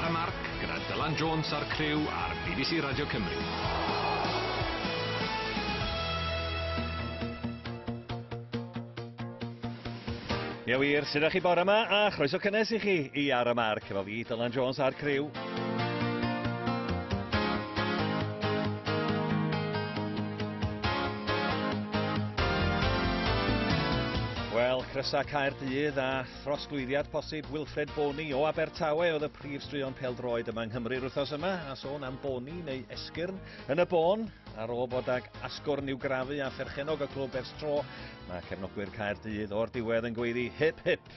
Ar y marc gyda Dylan Jones a'r criw ar BBC Radio Cymru. Ie wir, sut ydych chi bore yma a chroeso cynnes I chi I Ar y Marc efo fi, Dylan Jones a'r criw. Wel, Crysa Caerdydd a throsglwyddiad posib Wilfred Boni o Abertawe oedd y prif straeon pêl-droed yma yng Nghymru'r wythnos yma, a sôn am Boni neu esgyrn yn y bôn, ar ôl bod ag asgwrn i'w grafu a pherchenog y clwb ers tro, mae cefnogwyr Caerdydd o'r diwedd yn gweiddi hip hip.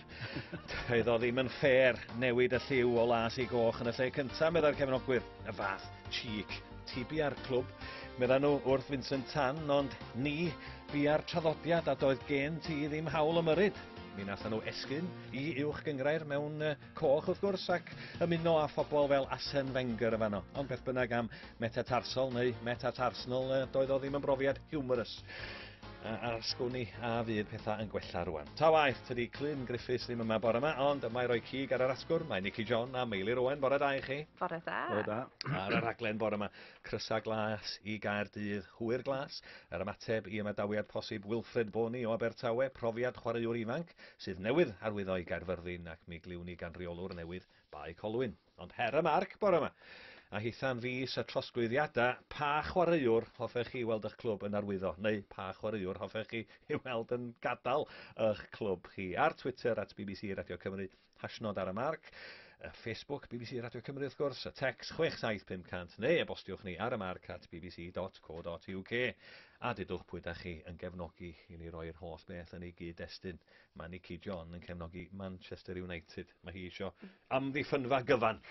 Doedd o ddim yn ffair newid y lliw o las I goch yn y lle cyntaf, medda'r cefnogwyr, y fath cheek, tibi ar clwb. Meddan nhw wrth Vincent Tan, ond ni bua'r traddodiad a doedd gen ti ddim hawl ymyrryd. Mi nathon nhw esgyn I uwch gyngrair mewn coch wrth gwrs ac ymuno â phobl fel Arsene Wenger y fanno. Ond beth bynnag am metatarsol neu metatarsnol doedd o ddim yn brofiad humorous. A'r sgwni a fydd pethau yn gwella rwan. Ta waith, tydi Clun Griffiths ddim yma bore yma, ond mae roi cig ar yr asgwr, mae Nicky John a Meilir Owen, bore da I chi. Bore da. Bore da. Ar y rhaglen bore yma, Crysa Glas I Gaerdydd, hwyr glas, yr ymateb I ymadawiad posib Wilfred Boni o Abertawe, profiad chwaraewr ifanc, sydd newydd arwyddo I Gaerfyrddin ac mi gliwn I gan reolwr newydd Bai Colwyn. Ond her y marc bore yma. A hitha'n fus y trosglwyddiad a pa chwaraewr hoffech chi weld eich clwb yn arwyddo, neu pa chwaraewr hoffech chi I weld yn gadael eich clwb chi. Ar Twitter at BBC Radio Cymru, hashnod ar y marc, Facebook BBC Radio Cymru wrth gwrs, y text 67500, neu e-bostiwch ni ar y marc at bbc.co.uk. A dydwch pwy da chi yn gefnogi I ni roi'r holl beth yn ei gyd-destun. Mae Nicky John yn cefnogi Manchester United. Mae hi isio amddiffynfa gyfan.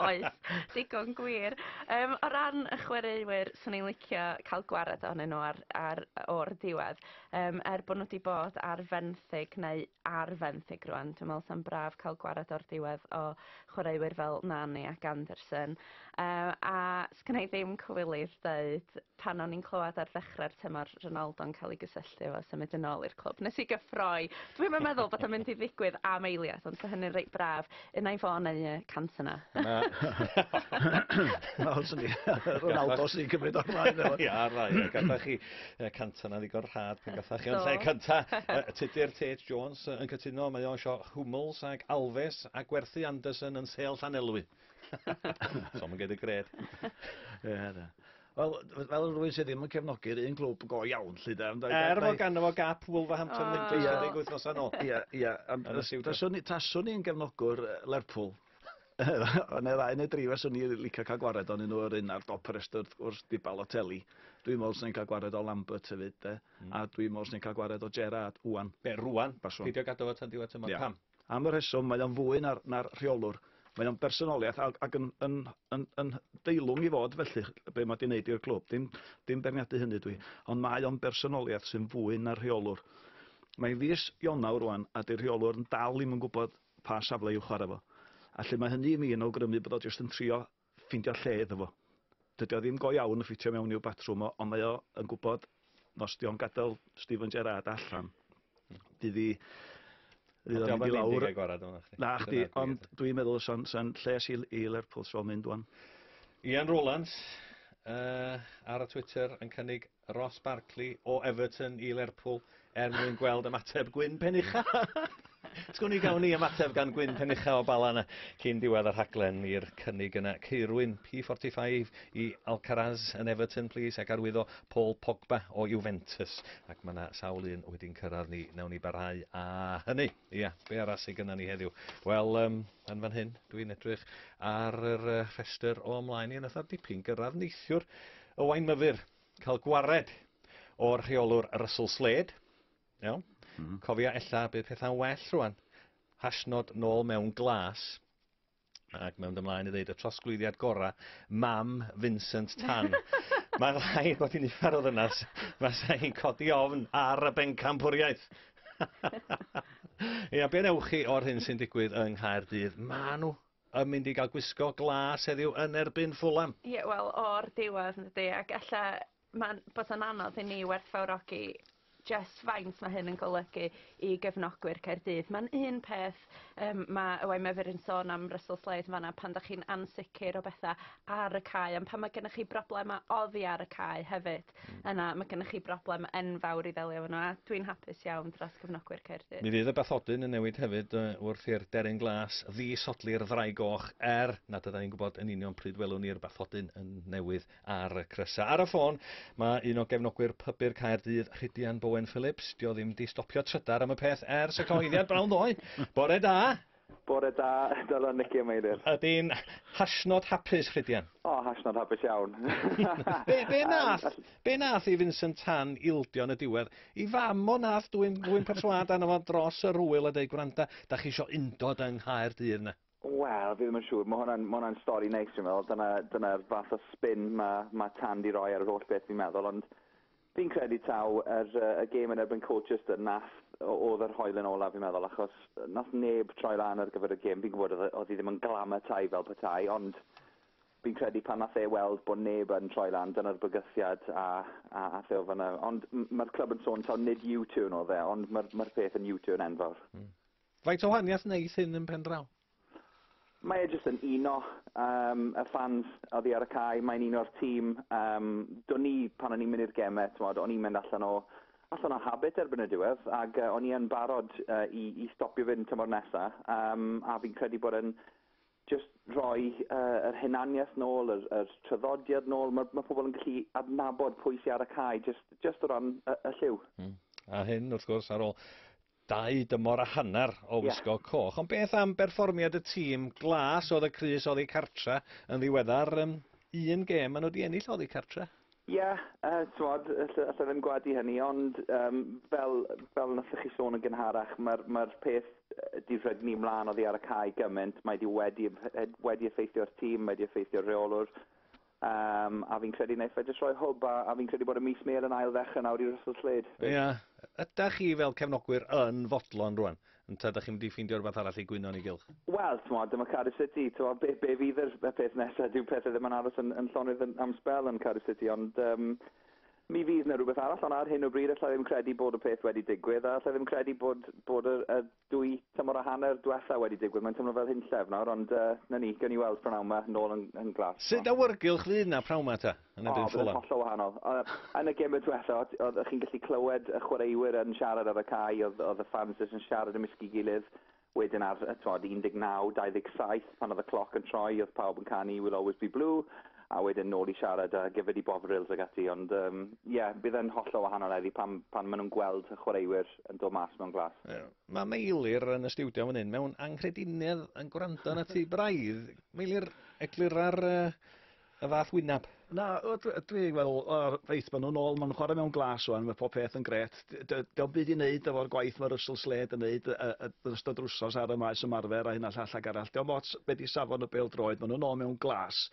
Oes, digon gwir. O ran y chwaraewyr, swn i'n licio cael gwared ohonyn nhw o'r diwedd. Bod nhw wedi bod ar fenthyg neu ar fenthyg rwan, dwi'n meddwl sy'n braf cael gwared o'r diwedd o chwaraewyr fel Nani ac Anderson. A sgynna I ddim cywilydd dweud pan o'n i'n clywed ar ddechrau'r tymor Ronaldo'n cael ei gysylltu efo symud yn ôl i'r clwb. Nes I gyffroi. Dwi'n meddwl bod o'n mynd I ddigwydd am eiliad, ond hynny'n reit braf. Yna I fo neu Cantona. Ronaldo sy'n cymryd o'r blaen. Ia, rai. Gathach chi Cantona ddigon rhad pan gathach chi. Ond lle cynta, Tudur Tate Jones yn cytuno, mae o'n sio Hummels ag Alves a gwerthu Anderson yn sêl Llanelwy. So mae'n gyd y gred. Wel, fel rhywun sydd ddim yn cefnogi'r un clwb go iawn, lle da. Fo ganddo fo gap Wolverhampton Wanderers wythnos yn ôl. Ie, taswn i'n gefnogwr Lerpwl. Yn y ddau neu dri feswn i'n licio cael gwared o'n nhw yr un ar dop yr restr wrth di Balotelli. Dwi'n meddwl sy'n cael gwared o Lambert hefyd, a dwi'n meddwl sy'n cael gwared o Gerrard Wan. Be, rwan? Peidio gadw fo tan diwedd tymor pam? Am y rheswm, mae o'n fwy na'r rheolwr. Mae o'n personoliaeth ac yn deilwng I fod felly be mae 'di wneud i'r clwb. Dim berniadu hynny dwi. Ond mae o'n personoliaeth sy'n fwy na'r rheolwr. Mae'n fis Ionawr rwan a 'di'r rheolwr yn dal ddim yn gwybod pa safle i'w chwarae fo. A lle mae hynny I mi yn awgrymu bod o jyst yn trio ffindio lle iddo fo. Dydy o ddim go iawn yn ffitio mewn i'w batrwm o, ond mae o yn gwybod nos di o'n gadael Steven Gerrard allan. Fydd o'n mynd I lawr. Na, chdi, ond dwi'n meddwl sa'n lles I Lerpwl sy'n mynd wan. Ian Rowlands ar y Twitter yn cynnig Ross Barkley o Everton I Lerpwl mwyn gweld ymateb Gwyn Penicha. Sgwn I gawn ni ymateb gan Gwyn Penicha o Bala yna cyn diwedd yr rhaglen i'r cynnig yna. Ceirwyn P45 I Alcaraz yn Everton, please, ac arwyddo Paul Pogba o Juventus. Ac mae yna sawl un wedi'n cyrraedd ni, nawn ni barhau a hynny. Ia, be arall sydd gyda ni heddiw? Wel, yn fan hyn, dwi'n edrych ar yr rhestr o ymlaen i'n ythaf dipyn gyrraedd neithiwr o Wain Myfyr. Cael gwared o'r rheolwr Russell Slade. Iawn. Cofia ella bydd pethau'n well rwan. Hashnod nôl mewn glas. Ac mewn ymlaen I ddeud y trosglwyddiad gora, Mam Vincent Tan. Mae'n rhaid bod hi'n uffar o ddynas. Mae hi'n codi ofn ar y bencampwriaeth. Ia, be newch chi o'r hyn sy'n digwydd yng Nghaerdydd? Ma' nhw yn mynd I gael gwisgo glas heddiw yn erbyn Fulham. Ie, wel, o'r diwedd, ydy, ac ella bod yn anodd I ni werthfawrogi just faint mae hyn yn golygu i gefnogwyr Caerdydd. Mae'n un peth, mae Owain Mefyr yn sôn am Russell Slade fanna pan da chi'n ansicr o bethau ar y cae, ond pan mae gennych chi broblemau oddi ar y cae hefyd, yna mae gennych chi broblem enfawr i ddelio efo nhw, a dwi'n hapus iawn dros gefnogwyr Caerdydd. Mi fydd y bathodyn yn newid hefyd wrth i'r deryn glas ddisodli'r ddrai goch nad ydyn ni'n gwybod yn union pryd welwn ni'r bathodyn yn newydd ar y crysa. Ar y ffôn, mae un o gefnogwyr pybu'r Caerdydd, Rhydian Bowen Phillips. Dio ddim di stopio trydar am y peth ers y cyhoeddiad brawn ddoe. Bore da! Bore da, Dylan Nicky Meilir. Ydy'n hasnod hapus, Rhydian? O, hasnod hapus iawn. Be nath i Vincent Tan ildio yn y diwedd? I fam o nath dwi'n perswad anna fo dros y rwyl a dweud gwranda, da chi isio undod yng Nghaerdydd na? Wel, fi ddim yn siŵr. Mae hwnna'n stori neis, dwi'n meddwl. Dyna'r fath o spin mae Tan di roi ar yr holl beth fi'n meddwl, ond fi'n credu taw y gêm yn erbyn Colchester oedd yr hoelen ola fi'n meddwl, achos nath neb troi lan ar gyfer y gêm. Fi'n gwybod oedd hi ddim yn glamatau fel petai, ond fi'n credu pan nath e weld bod neb yn troi lan, dyna'r bygythiad a theo fanna. Ond mae'r clwb yn sôn taw nid U-turn oedd e, ond mae'r peth yn U-turn enfawr. Faint o wahaniaeth neith hyn yn pen draw? Mae e jyst yn uno y fans oddi ar y cae, mae'n uno'r tîm. Do'n ni, pan o'n i'n mynd i'r gemau, o'n i'n mynd allan o habit erbyn y diwedd, ac o'n i yn barod i stopio fynd tymor nesaf, a fi'n credu bod yn just rhoi yr hunaniaeth nôl, yr traddodiad nôl. Mae pobl yn gallu adnabod pwy sy'n ar y cae, just o ran y lliw. A hyn, wrth gwrs, ar ôl 2 dymor a hanner o wisgo coch. Ond beth am berfformiad y tîm? Glas oedd y Crys oedd eu cartre yn ddiweddar. Un gêm maen nhw wedi ennill oedd eu cartre. Ie, allai ddim gwadu hynny, ond fel nathach chi sôn yn gynharach, mae'r peth di rhygnu mlaen oddi ar y cae gymaint. Mae wedi effeithio'r tîm, mae wedi effeithio'r reolwr. A fi'n credu wneud fe jyst rhoi hwb, a fi'n credu bod y mis Mel yn ail ddechrau nawr i Russell Slade. Ie. Ydych chi fel cefnogwyr yn fodlon rwan? Ynta ydych chi'n mynd i ffeindio rhywbeth arall i gwyno yn ei gylch? Wel, dyma Cardiff City. Be fydd y peth nesaf? Dyw pethau ddim yn aros yn llonydd am spel yn Cardiff City, ond mi fydd yna rhywbeth arall, ond ar hyn o bryd allai ddim credu bod y peth wedi digwydd, a allai ddim credu bod y 2 tymor a hanner diwetha wedi digwydd. Mae'n teimlo fel hynllef nawr, ond na ni, gyn i weld prynawn yma nôl yn glas. Sut awyrgylch fydd na prawn yma ta? Bydd yn hollol wahanol. Yn y gêm y diwetha, oedd chi'n gallu clywed y chwaraewyr yn siarad ar y cae, oedd y fans yn siarad ymysgu gilydd. Wedyn ar 19, 27, pan oedd y cloc yn troi, oedd pawb yn canu Will Always Be Blue, a wedyn nôl i siarad a gyfyd i Bovrils ag ati, ond bydd yn hollol wahanol eddi pan maen nhw'n gweld y chwaraewyr yn dod mas mewn glas. Mae Meilir yn y stiwdio fan hyn mewn anghredinydd yn gwrando na ti braidd. Meilir eglurar y fath wynab. Na, dwi'n meddwl, o'r ffaith maen nhw'n ôl, maen nhw'n chwarae mewn glas o'n, mae pob peth yn gret. Diolch byd i wneud efo'r gwaith mae Russell Slade yn wneud yn ystod drwsos ar y maes ymarfer a hynna llall ag arall. Diolch bod beth i safon y bêl-droed, maen nhw'n ôl mewn glas.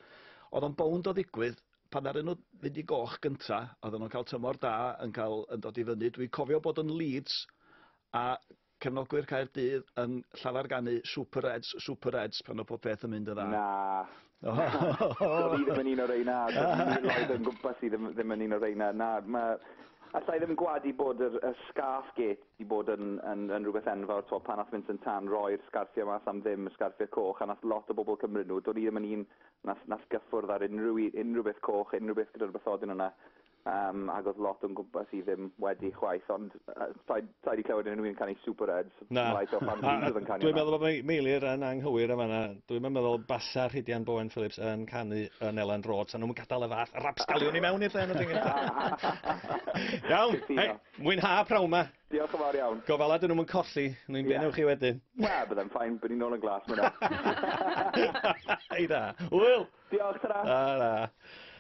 Oedd o'n bownd o ddigwydd, pan ar nhw fynd i goch gynta, oedden nhw'n cael tymor da yn dod i fyny. Dwi'n cofio bod yn Leeds a cefnogwyr Caerdydd yn llafarganu Super Reds pan o pob peth yn mynd yn dda. Na. Doedd i ddim yn un o reina. Doedd yn gwmpas i ddim yn un o reina. Na, allai ddim gwadu bod y scarf gate wedi bod yn rhywbeth enfawr, pan nath Vincent Tan roi'r sgarffiau mas am ddim, y sgarffiau coch, a nath lot o bobl cymryd nhw. Doedd i ddim yn un nath gyffwrdd ar unrhyw beth coch, unrhyw beth gyda'r bathodyn yna. Ac oedd lot o'n gwmpas i ddim wedi chwaith, ond ta i clywed yn rhywun canu Super Reds. Na, dwi'n meddwl bod Meilir yn anghywir yma. Dwi'n meddwl basa Rhydian Bowen Phillips yn canu yn Ellen Road, sa'n nhw'n gadael y fath rapsgaliwn i mewn i'r lle. Iawn, mwynha prawn yma. Diolch yn fawr iawn. Gofalad yn nhw'n colli, nhw'n benewch chi wedyn. Wel, byddai'n ffain, bydd ni'n nôl yn glas myna. Ei da. Wyl! Diolch, tara. Da.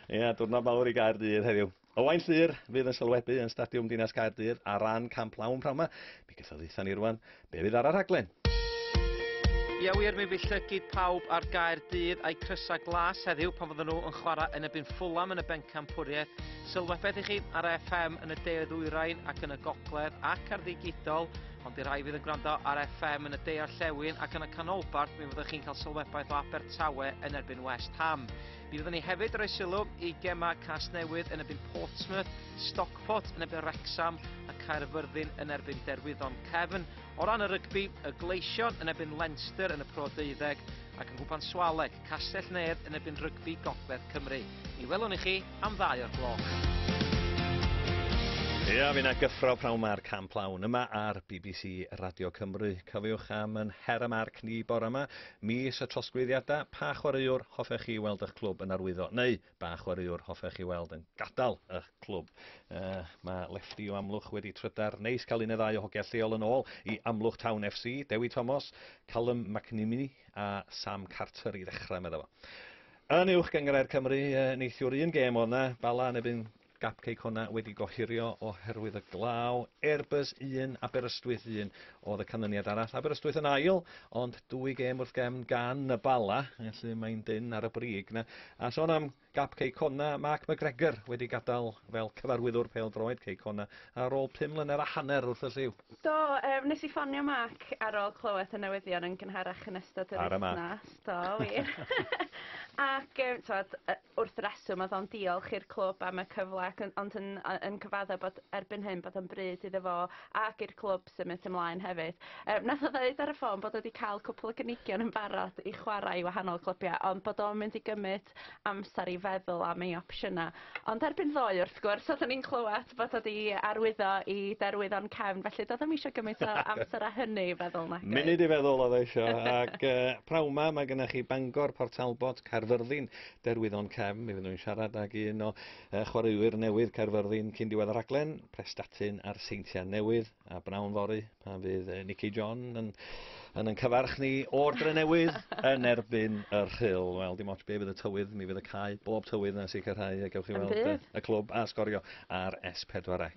Ia, diwrnod mawr i Gaerdydd heddiw. Owain Llyr fydd yn sylwebu yn Stadiwm Dinas Gaerdydd ar ran camp lawn prawn yma. Mi gyffyddaethon ni rwan, be fydd ar y rhaglen? Ia wir, mi fydd llygyd pawb ar Gaerdydd a'i crysa glas heddiw pan fydden nhw yn chwarae yn ebyn Fulham yn y bencampwriaeth. Sylwebeth i chi ar FM yn y de-ddwyrain ac yn y gogledd ac ar ddigidol, ond i rai fydd yn gwrando ar FM yn y de-orllewin ac yn y canolbarth, mi fyddwch chi'n cael sylwebaeth o Abertawe yn erbyn West Ham. Mi fyddwn ni hefyd rhoi sylw i gema Casnewydd yn erbyn Portsmouth, Stockport yn erbyn Wrexham a Caerfyrddin yn erbyn Derwyddon Cefn. O ran y rygbi, y Gleision yn erbyn Leinster yn y Pro 12 ac yn gwpan Swaleg, Castell Nedd yn erbyn Rygbi Gogledd Cymru. I welwn i chi am 2 o'r gloch. Ia, fi na gyffro prawn ma'r camp lawn yma ar BBC Radio Cymru. Cofiwch am yn her y marc ni bore yma. Mis y trosglwyddiadau, pa chwaraewr hoffech chi weld eich clwb yn arwyddo? Neu, pa chwaraewr hoffech chi weld yn gadael eich clwb? Mae Lefty o Amlwch wedi trydar neis cael un o 2 o hogia lleol yn ôl i Amlwch Town FC, Dewi Thomas, Callum McNamee a Sam Carter i ddechrau medda fo. Yn uwch gyngrair Cymru, neithiwr un gêm o'na, Bala yn ebyn Gap Ceicona wedi gohirio oherwydd y glaw. Airbus 1, Aberystwyth 1 oedd y canlyniad arall. Aberystwyth yn ail, ond 2 gêm wrth gefn gan y Bala, felly mae'n dyn ar y brig na. A sôn am Gap Ceicona, Mark McGregor wedi gadael fel cyfarwyddwr pêl-droed Ceicona ar ôl 5 mlynedd a hanner wrth y lliw. Do, nes i ffonio Mark ar ôl clywed y newyddion yn gynharach yn ystod yr wythnos. Do, wir. Ac wrth reswm oedd o'n diolch i'r clwb am y cyfle, ond yn cyfadda bod erbyn hyn bod o'n bryd iddo fo ac i'r clwb symud ymlaen hefyd. Nath o ddeud ar y ffôn bod wedi cael cwpl o gynigion yn barod i chwarae i wahanol clwbiau, ond bod o'n mynd i gymryd amser i feddwl am ei opsiynau. Ond erbyn ddoe wrth gwrs, oedden ni'n clywed bod wedi arwyddo i Derwyddon Cefn, felly doedd ddim eisiau gymryd o amser a hynny i feddwl na. Munud i feddwl oedd eisiau, ac prawn ma, mae gennych chi Bangor, Port Talbot, Caerfyrddin, Derwyddon Cefn, mi fyddwn ni'n siarad ag un o chwaraewyr newydd Caerfyrddin cyn diwedd y raglen, Prestatyn a'r Seintiau Newydd, a Bnawn Fory, pan fydd Nicky John yn cyfarch ni ordre newydd yn erbyn y Rhyl. Wel, dim ots be fydd y tywydd, mi fydd y cae, bob tywydd na sicrhau, a gewch chi weld y clwb a sgorio ar S4C.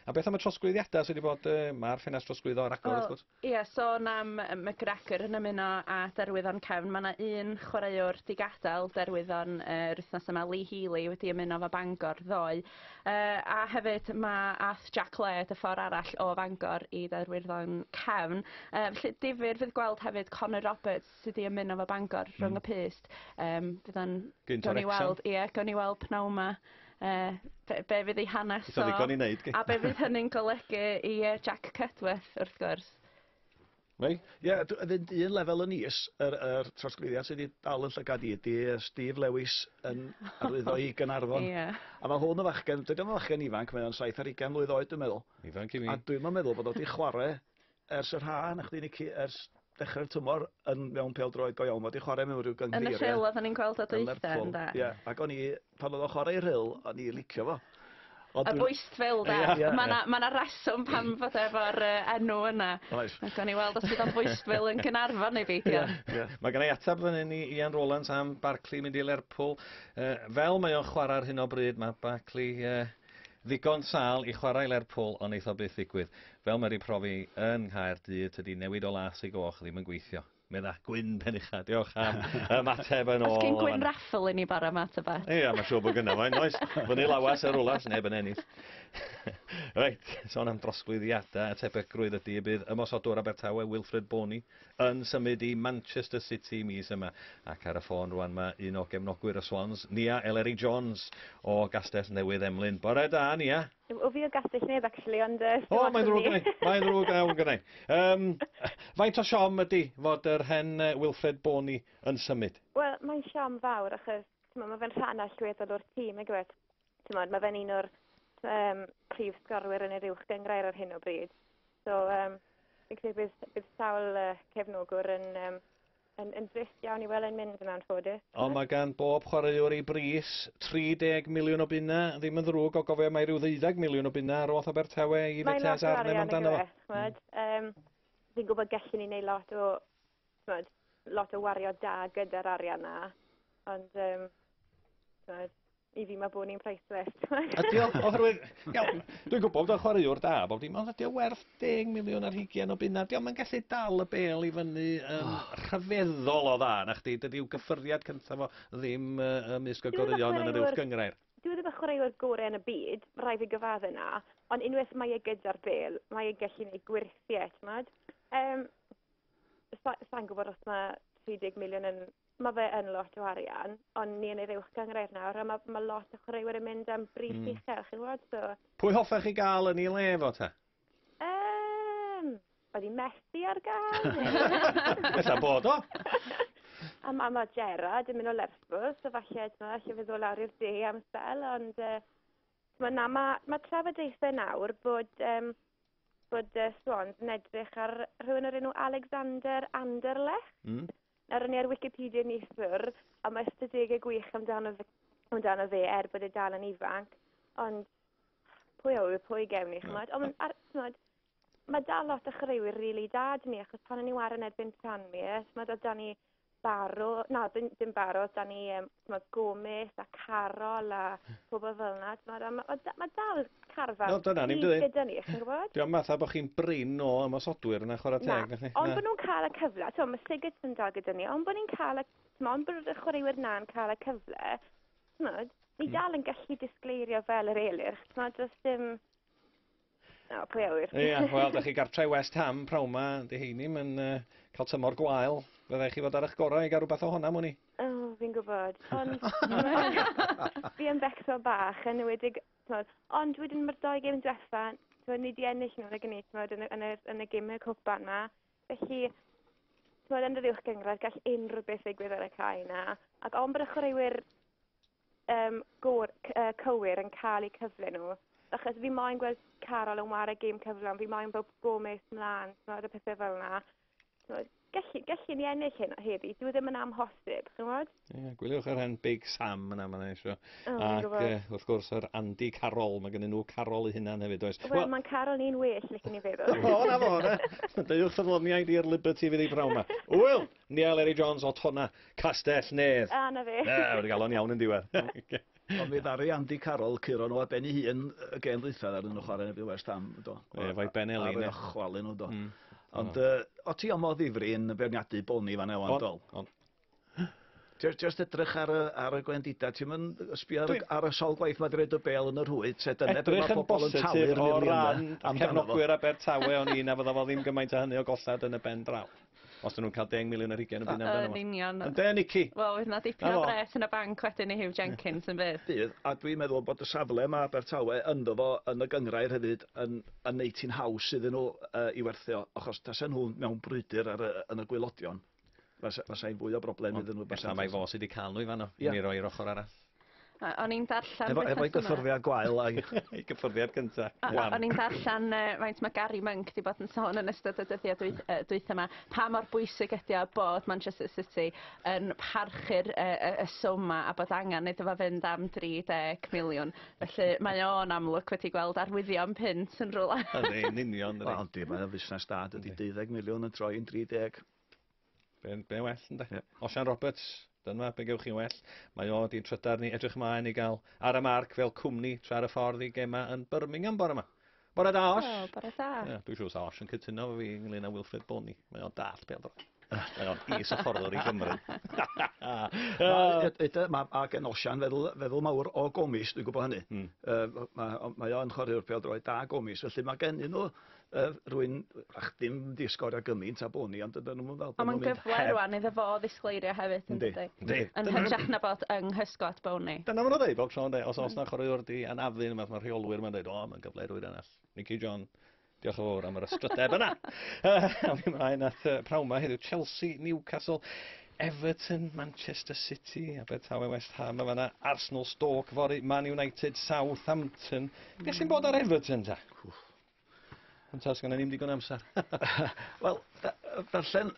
A beth am y trosglwyddiadau sydd wedi bod, mae'r ffenest trosglwyddo ar agor, wrth gwrs? Ie, sôn am McGregor yn ymuno a Derwyddon Cefn. Mae yna un chwaraewr di gadael Derwyddon yr wythnos yma, Lee Healy, wedi ymuno fo Bangor ddoe. A hefyd mae ath Jack Laird y ffordd arall o Bangor i Derwyddon Cefn. Felly difyr fydd gweld hefyd Conor Roberts sydd wedi ymuno fo Bangor rhwng y pyst. Fydd o'n gawn i weld pnawn yma. Be fydd ei hanes o, a be fydd hynny'n golygu i Jack Cudworth wrth gwrs. Ie, fynd un lefel yn is, yr trosglwyddiad sydd wedi dal yn llygad i, ydy Steve Lewis yn arwyddo i Gaernarfon. A mae hwn y fachgen, dydy o'n fachgen ifanc, mae o'n 27 mlwydd oed, dwi'n meddwl. Ifanc i mi. A dwi'n meddwl bod o wedi chwarae ers yr ha, ers dechrau'r tymor mewn pêl-droed go iawn, mae wedi chwarae mewn rhyw gynghyr. Yn y Rhyl, oedden ni'n gweld o dweitha, ynda? Ie, ac o'n i, pan oedd o chwarae i Rhyl, o'n i licio fo. Y bwystfil, da. Mae yna reswm pam fod efo'r enw yna. Ac o'n i weld os bydd o'n bwystfil yn Gaernarfon neu beidio. Mae gen i atab fan hyn i Ian Rowlands am Barclay mynd i Lerpwl. Fel mae o'n chwarae ar hyn o bryd, mae Barclay ddigon sal i chwarae Lerpwl, ond eithaf byth ddigwydd. Fel mae'r ei profi yn Nghaerdydd, tydi newid o las i goch ddim yn gweithio. Medda, Gwyn Penicha, diolch am ymateb yn ôl. Os gen Gwyn Raffel i ni bara ymateb at. Ie, mae'n siŵr bod gynna fo'n oes. Fyny lawas ar Rowlands, neb yn ennill. Reit, sôn am drosglwyddiadau, y tebygrwydd ydy y bydd ymosodwr Abertawe, Wilfred Boney, yn symud i Manchester City mis yma. Ac ar y ffôn rwan mae un o gefnogwyr y Swans, Nia Ellery Jones o Gastell Newydd Emlyn. Bore da, Nia. O fi o Gastell Nedd, actually, ond... O, mae'n ddrwg gynnu. Mae'n ddrwg iawn gynnu. Faint o siom ydy fod yr hen Wilfred Boney yn symud? Wel, mae'n siom fawr, achos mae fe'n rhan allweddol o'r tîm, y gwed. Mae fe'n un o'r prif sgorwyr yn yr uwch gyngrair ar hyn o bryd. So, fi'n credu bydd sawl cefnogwr yn drist iawn i weld yn mynd yn anffodus. Ond mae gan bob chwaraewr i bris 30 miliwn o bunna, ddim yn ddrwg o gofio mai rhyw 12 miliwn o bunna ar oth Abertawe i Fetes Arnhem amdano fo. Fi'n gwybod gallwn ni wneud lot o wario da gyda'r arian na, ond i fi mae bod ni'n priceless. Ydy o, oherwydd, dwi'n gwybod bod o'n chwaraewr da, bob dim, ond ydy o werth 10 miliwn ar 20 o bunna. Ydy o'n gallu dal y bel i fyny rhyfeddol o dda, na chdi, dydy'w gyffyriad cyntaf o ddim ymysg o goreuon yn yr uwch gyngrair. Dwi ddim yn chwaraewyr gorau yn y byd, rai fi gyfadde yna, ond unwaith mae e gyda'r bel, mae e gallu gwneud gwirthiau, ti'n sa'n gwybod os mae 30 miliwn yn... Mae fe yn lot o arian, ond ni yn yr uwch gyngrair nawr, a mae lot o chwaraewyr yn mynd am brif uchel, chi'n gwybod? So... Pwy hoffech chi gael yn ei le fo ta? Oedd hi Messi ar gael? Ella bod o. A mae Gerard yn mynd o Lerpwl, so falle fydd o lawr i'r de am spel, ond mae trafodaethau nawr bod Swans yn edrych ar rhywun o'r enw Alexander Anderlecht. Nawr o'n i ar Wikipedia neithwr, a mae ystadegau gwych amdano fe bod e dal yn ifanc, ond pwy gefn i, chmod? Ond mae dal lot o chwaraewyr rili da dyn ni, achos pan o'n i war yn erbyn Tranmere, o dan ni Baro, dim Baro, da ni Gomez a Carol a pobl fel yna. Mae dal carfan gyda ni, chi'n gwybod? Diolch matha bod chi'n brin o ymosodwyr yna chwarae teg. Ond bod nhw'n cael y cyfle, mae Sigurd yn dal gyda ni, ond bod ni'n cael y chwaraewyr na'n cael y cyfle, ni dal yn gallu disgleirio fel yr eilirch, dros dim... O, pwy awyr. Ie, wel, da chi gartre West Ham, prawn ma, di heini'n yn cael tymor gwael. Byddai chi fod ar eich gorau i gael rhywbeth o honna mwyn i? O, fi'n gwybod. Ond fi yn becso bach, yn ywedig, ond wedyn mae'r 2 gêm diwetha, ni di ennill nhw'n y gynnydd yn y gêm y cwpan yma. Felly, yn yr uwch gyngradd, gall unrhyw beth ddigwydd ar y cae yna. Ac ond bod y chwaraewyr cywir yn cael eu cyfle nhw, achos fi moyn gweld Carol yn wario gêm cyflawn, fi moyn bod Gomez mlaen, y pethau fel yna. Gallu ni ennill hyn heddi, dwi ddim yn amhosib, chi'n gwybod? Ie, gwyliwch yr hen Big Sam yna ma'n eisio. Ac wrth gwrs yr Andy Carroll, mae gen nhw Carroll eu hunan hefyd, oes? Wel, mae'n Carroll ni'n well, licen i feddwl. O, na fo, ne? Dewch ffyddloniaid i'r Liberty fydd ei brawn ma. Wyl, Neil Ery Jones o Tonna, Castell Nedd. A, na fe. Wedi gael o'n iawn yn diwedd. Ond mi ddaru Andy Carroll curo nhw a ben ei hun y gêm ddwythaf ar nhw chwarae yn y West Ham, do. Ie, fo'i Ben Elin. Ar y chwalu nhw, do. Ond, o ti am o ddifri yn berniadu Boni fan ewan, dol? Just edrych ar y gwendida, ti'n mynd sbio ar y sol gwaith mae dred y bel yn yr hwyd, sef dyna edrych yn bositif o ran cefnogwyr Abertawe o'n un a fydda fo ddim gymaint a hynny o gollad yn y ben draw. Os dyn nhw'n cael 10 miliwn ar 20 yn byd amdano fo. Yn union. Yn de, Nici? Wel, fydd na dipyn o bres yn y banc wedyn i Hugh Jenkins yn bydd. Bydd, a dwi'n meddwl bod y safle mae Abertawe ynddo fo yn y gyngrair hefyd yn neud hi'n haws iddyn nhw i werthio, achos tas nhw mewn brwydr yn y gwylodion. Fasai'n fwy o broblem iddyn nhw. Ella mai fo sydd wedi cael nhw i fanno, i mi roi'r ochr arall. O'n i'n darllen... Efo'i gyffyrddiad gwael Ei gyffyrddiad cyntaf. O'n i'n darllen faint mae Gary Monk wedi bod yn sôn yn ystod y dyddiau dwytha yma, pa mor bwysig ydi o bod Manchester City yn parchu'r y swma a bod angen iddo fo fynd am 30 miliwn. Felly mae o'n amlwg wedi gweld arwyddion pint yn rhywle. Ydy, yn union. Wel, di, mae'n fusnes da, ydy 12 miliwn yn troi yn 30. Be well, ynddo? Osian Roberts. Dyna, be gewch chi'n well. Mae o di'n trydar ni edrych ymlaen i gael ar y marc fel cwmni tra ar y ffordd i gema yn Birmingham bore yma. Bore da, Osh. O, bore da. Dwi'n siŵr sa Osh yn cytuno fo fi ynglyn â Wilfred Bony. Mae o'n dall bel. Mae o'n is-fforddwr i Gymru. Mae gen Osian feddwl mawr o Gomis, dwi'n gwybod hynny. Mae o'n chwaraewr pêl-droed da Gomis, felly mae gen nhw rwy'n ddim disgorio gymaint a Boni, ond ydyn nhw'n fel... Ond mae'n gyfle rwan iddo fo ddisgleirio hefyd, yn dydi? Yn hytrach na bod yng Nghysgod Boni. Dyna ma'n o ddeud, bob tro'n dweud, os oes na chwaraewr di anafu'n yma, mae rheolwyr ma'n dweud, o, mae'n gyfle rwy'n arall. Nicky John, diolch yn fawr am yr ystrydeb yna. A fi mlaen at prawn ma heddiw, Chelsea, Newcastle, Everton, Manchester City, Abertawe, West Ham, a fanna Arsenal, Stoke, fori, Man United, Southampton. Beth sy'n bod ar Everton, ta? Ond tas gan ni'n digon amser. Wel, darllen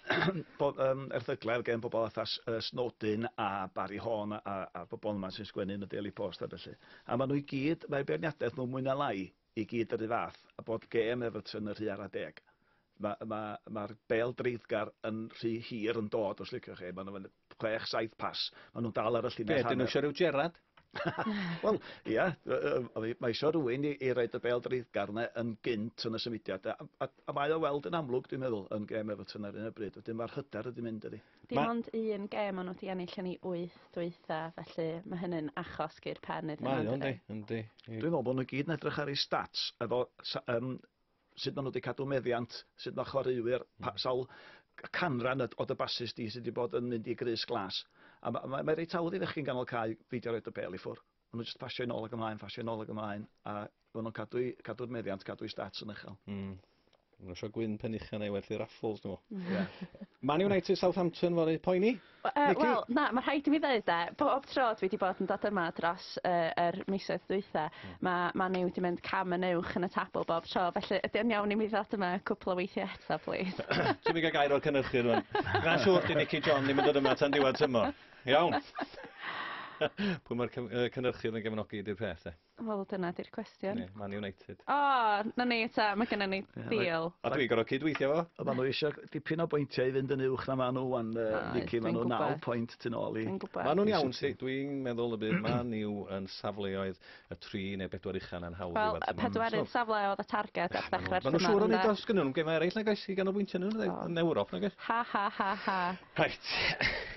erthyglau gen bobl atha Snowdon a Barry Horn a bobl yma sy'n sgwennu yn y Daily Post a felly. A maen nhw i gyd, mae'r beirniadaeth nhw mwy na lai i gyd yr un fath, a bod gêm Everton yn rhy ar a deg. Mae'r bel dreifgar yn rhy hir yn dod, os liciwch chi. Maen nhw'n 6-7 pas. Maen nhw'n dal ar y llinell. Be, dyn nhw eisiau rhyw Gerrard? Wel, ia, mae eisiau rhywun i roed y bel dreifgar yn gynt yn y symudiad. A mae o weld yn amlwg, dwi'n meddwl, yn gêm Everton ar un y bryd. Wedyn mae'r hyder ydi mynd ydi. Dim ond un gêm ond wedi ennill yn ei 8 dwytha, felly mae hynny'n achos gyr pen iddyn nhw. Mae yndi. Dwi'n meddwl bod nhw gyd yn edrych ar ei stats, efo sut maen nhw wedi cadw meddiant, sut mae chwaraewyr, sawl canran o dy basis di sydd wedi bod yn mynd i grys glas. A mae'n reit hawdd i ddechrau'n ganol cae feidio roed y bel i ffwr. Maen nhw'n just pasio nôl ag ymlaen, a maen nhw'n cadw'r meddiant, cadw'r stats yn uchel. Mae'n eisiau gwyn penichan neu werthu raffles nhw. Ie. Man United Southampton fory poeni? Nicky? Wel, na, mae rhaid i mi ddweud bob tro dwi wedi bod yn dod yma dros yr misoedd dwytha, mae ni wedi mynd cam yn uwch yn y tabl bob tro, felly ydy o'n iawn i mi ddod yma cwpl o weithiau eto, please. Ti'n mynd gair o'r cynhyrchu rwan. Na'n siŵr di Nicky John ddim yn dod yma tan diwedd tymor. Iawn. Pwy mae'r cynhyrchydd yn gefnogi di'r peth, e? Wel, dyna di'r cwestiwn. Ne, Man United. O, na ni ta, mae gennym ni deal. A dwi gorau cydweithio fo? A maen nhw eisiau dipyn o bwyntiau i fynd yn uwch na maen nhw wan, Nicky, maen nhw 9 pwynt tu nôl i. Dwi'n gwybod. Maen nhw'n iawn, si. Dwi'n meddwl y bydd Man U yn safleoedd y 3 neu 4 uchan yn hawdd. Wel, pedwerydd safle oedd y targed ar ddechrau'r Maen nhw'n siŵr o'n i dos gynnyn nhw'n gêm eraill nag oes i gan o bwyntio nhw yn Ewrop nag oes? Ha, ha, ha, ha. Reit,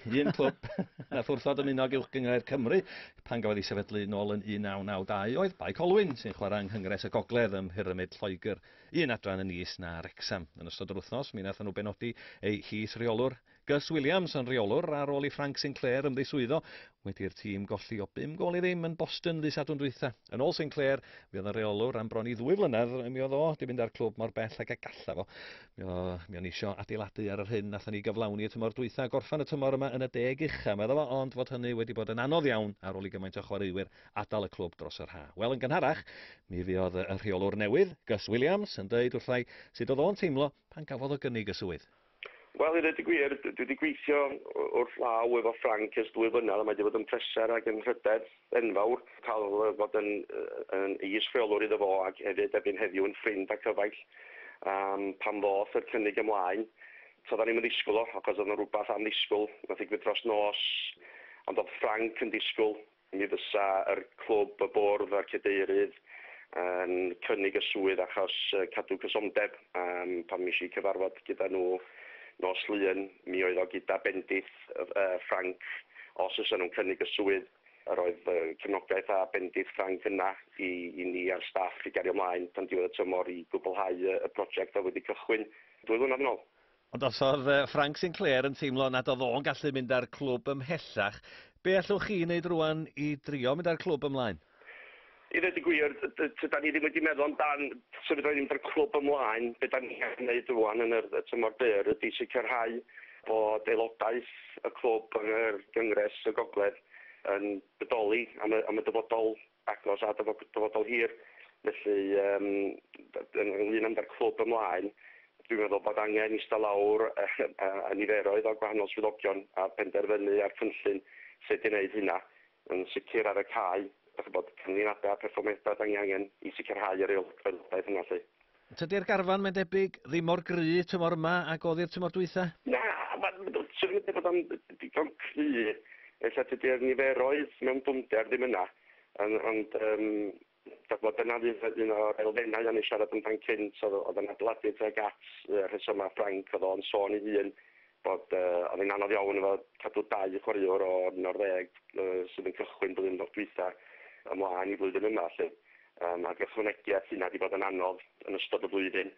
un clwb nath wrthod ymuno gylch Gyngrair Cymru pan gafodd ei sefydlu nôl yn 1992 oedd Bai Colwyn sy'n chwarae yng Nghyngres y Gogledd ym Mhyrymid Lloegr, un adran yn is na Wrecsam. Yn ystod yr wythnos, mi nath nhw benodi ei hys reolwr Gus Williams yn reolwr ar ôl i Frank Sinclair ymddiswyddo, wedi'r tîm golli o 5 gol i ddim yn Boston ddydd Sadwrn dwytha. Yn ôl Sinclair, mi oedd y reolwr am bron i 2 flynedd, mi oedd o di mynd ar clwb mor bell ag y galla fo. Mi o'n isio adeiladu ar yr hyn nath ni gyflawni y tymor dwytha, gorffan y tymor yma yn y 10 ucha, meddwl fo, ond fod hynny wedi bod yn anodd iawn ar ôl i gymaint o chwaraewyr adael y clwb dros yr ha. Wel, yn gynharach, mi fuodd y rheolwr newydd, Gus Williams, yn dweud wrthai sut oedd o'n teimlo pan gafodd o gynnig y swydd. Wel, i ddweud y gwir, dwi wedi gweithio wrth law efo Frank ers 2 blynedd, a mae wedi bod yn pleser ac yn rhydedd enfawr cael fod yn is rheolwr iddo fo ac hefyd erbyn heddiw yn ffrind a cyfaill pan ddoth yr cynnig ymlaen. So, da ni'n mynd ddisgwyl o, achos oedd yna rhywbeth am ddisgwyl, nath i dros nos, ond oedd Frank yn disgwyl, mi fysa yr clwb, y bwrdd a'r cadeirydd yn cynnig y swydd achos cadw cysondeb pan mi eisiau cyfarfod gyda nhw nos Lŷn, mi oedd o gyda bendith Frank os ysyn nhw'n cynnig y swydd. Yr oedd cefnogaeth a bendith Frank yna i ni a'r staff i gario ymlaen tan diwedd y tymor i gwblhau y prosiect a wedi cychwyn 2 blynedd yn ôl. Ond os oedd Frank Sinclair yn teimlo nad oedd o'n gallu mynd ar clwb ymhellach, be allwch chi wneud rwan i drio mynd ar clwb ymlaen? I ddweud y gwir, da ni ddim wedi meddwl amdan sefyd roedd ni'n clwb ymlaen, be da ni'n gwneud rwan yn y tymor byr ydy sicrhau bod aelodaeth y clwb yn yr Gyngres y Gogledd yn bodoli am y dyfodol agos a dyfodol hir. Felly, ynglyn amda'r clwb ymlaen, dwi'n meddwl bod angen eistedd lawr a niferoedd o gwahanol swyddogion a penderfynu ar cynllun sut i wneud hynna yn sicr ar y cae. Felly bod canlyniadau a perfformiadau da ni angen i sicrhau yr aelodaeth yna. Tydi'r garfan mae'n debyg ddim mor gry tymor yma ac oedd i'r tymor dwytha? Na, sy'n mynd bod am digon cry. Felly tydi'r niferoedd mewn bwnder ddim yna. Ond dyna fydd un o'r elfennau yn ei siarad amdan cynt oedd yn adeiladu tuag at rhesymau Frank oedd o'n sôn i hun bod oedd yn anodd iawn efo cadw 2 chwaraewr o 11 sydd yn cychwyn blwyddyn dwytha ymlaen i flwyddyn yma. Mae'r gychwynegiaeth hynna wedi bod yn anodd yn ystod y flwyddyn.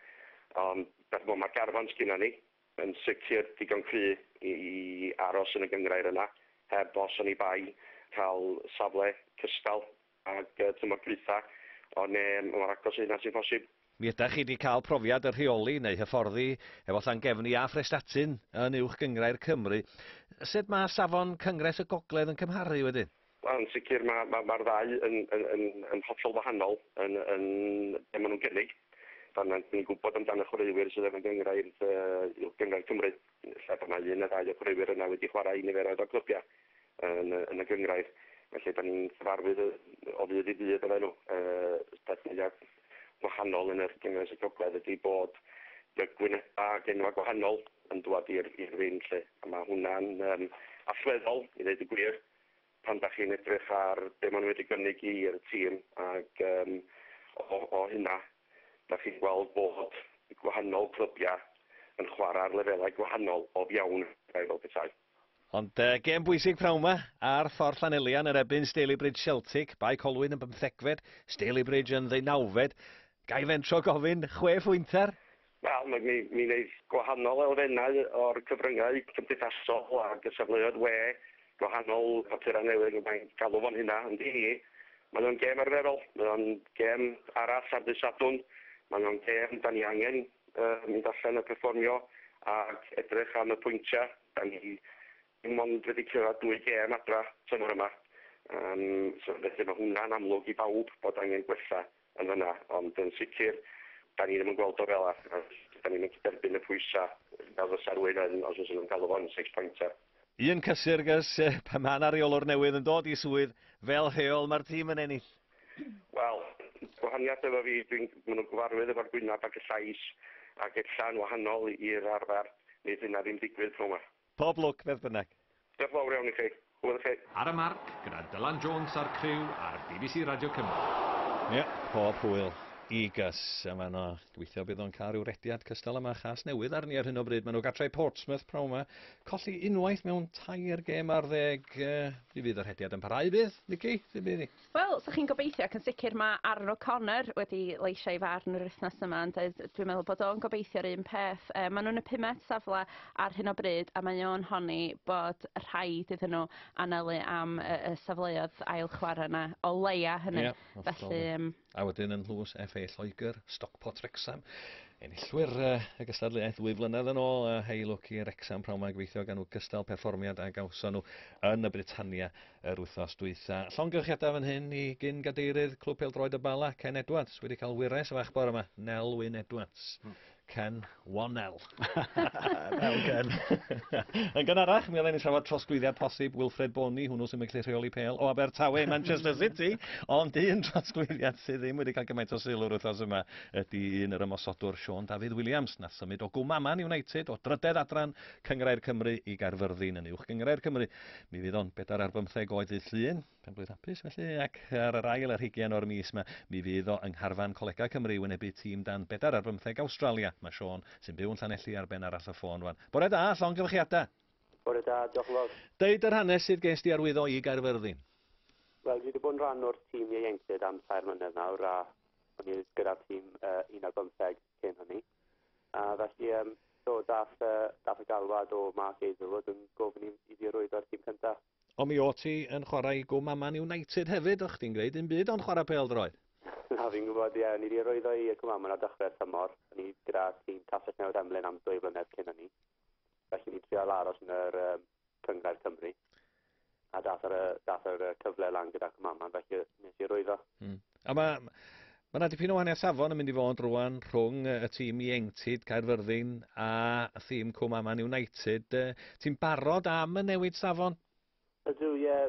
Ond mae'r garfan sgynna ni yn sicr digon cry i aros yn y gyngrair yna, heb os o'n i bai cael safle cystal ac tymor dwytha, ond mae'r agos hynna sy'n posib. Mi ydych chi wedi cael profiad y rheoli neu hyfforddi efo Llangefni a Phrestatyn yn uwch Gyngrair Cymru. Sut mae safon Cyngres y Gogledd yn cymharu wedyn? Yn sicr mae'r ddau yn hollol wahanol yn be maen nhw'n gynnig. Ni'n gwybod amdano chwaraewyr sydd yn Gyngrair Cymru. Lle bod yna 1 neu 2 o chwaraewyr yna wedi chwarae i niferoedd o glwbiau yn y Gyngrair. Felly da ni'n cyfarwydd o fydd i fydd efo nhw. Datblygiad gwahanol yn yr Gyngres y Gogledd ydy bod gwynebau ac enwau gwahanol yn dod i'r rhin lle. Mae hwnna'n allweddol, i ddweud y gwir, pan da chi'n edrych ar be maen nhw wedi gynnig i'r tîm ac o hynna, da chi'n gweld bod gwahanol clwbiau yn chwarae ar lefelau gwahanol o fiawn fel petai. Ond gêm bwysig prawn yma ar ffordd Llanelian yr ebyn Stalybridge Celtic, Bai Colwyn yn 15fed, Stalybridge yn 19fed. Gai fentro gofyn 6 phwynter? Wel, mi wneud gwahanol elfennau o'r cyfryngau cymdeithasol ac y safleoedd gwahanol papurau newydd mae'n galw fo'n hynna, ond i hi, mae nhw'n gêm arferol, mae nhw'n gêm arall ar dydd Sadwrn, mae nhw'n gêm da ni angen mynd allan a perfformio ac edrych am y pwyntiau. Da ni dim ond wedi cyrraedd 2 gêm adra tymor yma. So felly mae hwnna'n amlwg i bawb bod angen gwella yn yna, ond yn sicr, da ni ddim yn gweld o fel a da ni'n derbyn y pwysau fel fysa rhywun yn os oes nhw'n galw fo'n 6 pointer. Un cysur gys, pan mae yna reolwr newydd yn dod i swydd, fel heol mae'r tîm yn ennill. Wel, gwahaniaeth efo fi, maen nhw'n gyfarwydd efo'r gwynaf ac y llais ac ella'n wahanol i'r arfer, nid yna ddim digwydd tro yma. Pob lwc, beth bynnag. Diolch fawr iawn i chi. Hwyl i chi. Ar y marc, gyda Dylan Jones a'r criw ar BBC Radio Cymru. Ie, pob hwyl i Gys. A maen nhw, gweithio bydd o'n cael rhyw rediad cystal yma chas newydd arni ar hyn o bryd. Maen nhw gartrau Portsmouth praw yma. Colli unwaith mewn 3 gêm ar 10. Fi fydd yr rediad yn parhau bydd, Nicky? Fi bydd i? Wel, so chi'n gobeithio ac yn sicr mae Aaron O'Connor wedi leisio i farn yr wythnos yma, ond dwi'n meddwl bod o'n gobeithio'r un peth. Maen nhw'n y 5 safle ar hyn o bryd, a mae o'n honni bod rhaid iddyn nhw anelu am y safleoedd ail chwarae yna o leia hynny. Felly, a wedyn yn hlws FA Lloegr, Stockport Wrexham. Enillwyr y gystadleuaeth 2 flynedd yn ôl, hei lwc i Wrexham prawn mae'n gweithio gan nhw gystal perfformiad a gawson nhw yn y Britannia yr wythnos dwytha. Llongyfarchiadau fan hyn i gyn gadeirydd Clwb Pêl-droed y Bala, Ken Edwards, wedi cael wires y fach bore yma, Nelwyn Edwards. Ken 1-0. Ken. Yn gynharach, mi oedd e'n trafod trosglwyddiad posib Wilfred Bony, hwnnw sy'n mynd rheoli pêl o Abertawe, Manchester City, ond un trosglwyddiad sydd ddim wedi cael gymaint o sylw wythnos yma ydy un yr ymosodwr Sean David Williams, na symud o Gwmaman United, o drydedd adran Cyngrair Cymru i Gaerfyrddin yn uwch Cyngrair Cymru. Mi fydd o'n 4 ar 15 oed ddydd Llun, penblwydd hapus felly, ac ar yr ail ar 20 o'r mis yma, mi fydd o yng Ngharfan Colega Cymru wynebu tîm dan 4 ar 15 Awstralia. Mae Sean sy'n byw yn Llanelli ar ben arall y ffôn rwan. Bore da, llongyfarchiadau. Bore da, diolch yn fawr. Deud yr hanes sydd gen ti arwyddo i Gaerfyrddin. Wel, dwi wedi bod yn rhan o'r tîm ieuenctid am 3 mlynedd nawr, a o'n i gyda'r tîm 15 cyn hynny. Felly, dath y galwad o Mark Hazelwood yn gofyn i fi arwyddo'r tîm cyntaf. O mi o ti yn chwarae i Gwmaman United hefyd, o'ch ti'n gweud, yn byd o'n chwarae pêl-droed? Na, fi'n gwybod, ie, ni wedi arwyddo i Gwmaman a dechrau'r tymor. Ni gyda tîm Castell Newydd Emlyn am 2 flynedd cyn hynny. Felly ni'n trial aros yn yr Cyngrair Cymru. A dath yr cyfle lan gyda Gwmaman, felly nes i arwyddo. A mae yna dipyn o wahaniaeth safon yn mynd i fod rwan rhwng y tîm ieuenctid Caerfyrddin a y tîm Gwmaman United. Ti'n barod am y newid safon? Ydw, ie,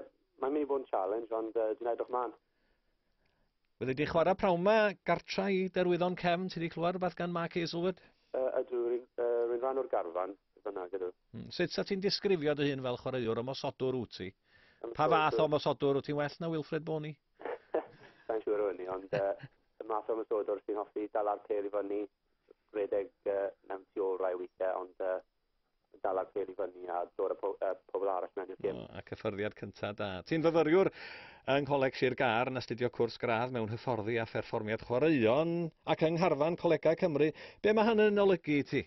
mae'n mynd i fod yn challenge, ond dwi'n edrych man. Fyddi di chwarae prawn ma gartra i derwyddon cefn, ti wedi clywed rhywbeth gan Mark Hazelwood? Ydw, rwy'n rhan o'r garfan, fyna gyda. Sut sa ti'n disgrifio dy hun fel chwaraewr ymosodwr wyt ti? Pa fath o ymosodwr wyt ti'n well na Wilfred Bony? Sa'n siŵr o hynny, ond y math o ymosodwr sy'n hoffi dala'r pêl i fyny, redeg mewn tu ôl rai weithiau, ond dala'r pêl i fyny a dod y pobl arall mewn i'r gêm. A cyffyrddiad cyntaf da. Ti'n fyfyriwr yng Ngholeg Sir Gar yn astudio cwrs gradd mewn hyfforddi a pherfformiad chwaraeon ac yng Ngharfan Colega Cymru. Be mae hynny'n olygu i ti?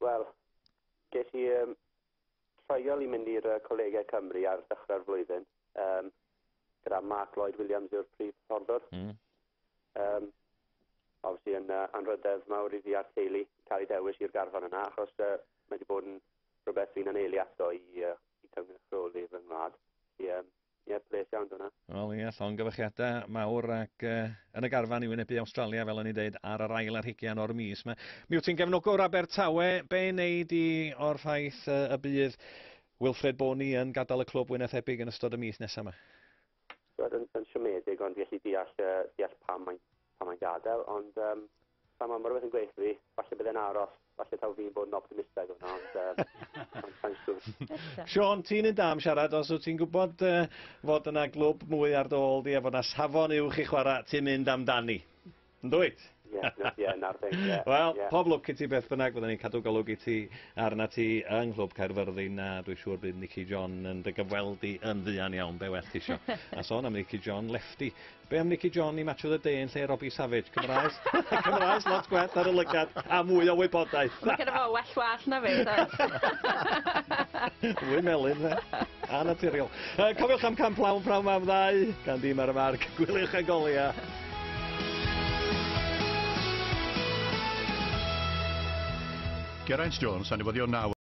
Wel, ges i trial i mynd i'r Colegau Cymru ar dechrau'r flwyddyn. Gyda Mark Lloyd Williams yw'r prif fforddwr. Obviously yn anrydedd mawr i fi a'r teulu cael ei dewis i'r garfan yna, achos mae wedi bod yn rhywbeth fi'n anelu ato i cynrychioli fy ngwlad. Ie, bles iawn dyna. Wel ie, llongyfarchiadau mawr ac yn y garfan i wynebu Awstralia, fel o'n i dweud, ar yr ail ar 20 o'r mis. Mi wyt ti'n gefnogwr Abertawe, be wneud i o'r ffaith y bydd Wilfred Bony yn gadael y clwb Wynedd Thebyg yn ystod y mis nesaf yma? Yn siomedig, ond fi allu deall pam mae'n gadael, ond pam mae'n rhywbeth yn gweithio fi, falle byddai'n aros, falle taw fi'n bod yn optimisteg o'na, ond sa'n siŵr. Sean, ti'n un da am siarad, os wyt ti'n gwybod fod yna glwb mwy ar dy ôl di a fod yna safon uwch i chwarae, ti'n mynd amdani? Yn dwyt? Ie, na'r thing, ie. Wel, pob lwc i ti beth bynnag, byddwn ni'n cadw golwg i ti arna ti yng Nghlwb Caerfyrddin, a dwi'n siŵr bydd Nicky John yn dy gyfweldi yn ddian iawn, be well ti isio. A sôn am Nicky John, lefty. Be am Nicky John i Match of the Day yn lle Robbie Savage? Cymraes? Cymraes, lot gwell ar y lygad, a mwy o wybodaeth. Mae gen i fo well wall na fi, Fwy melyn, a naturiol. Cofiwch am Camp Lawn prawn mam ddau, gan dim ar y marc, gwyliwch y goliau. Geraint Jones a newyddion nawr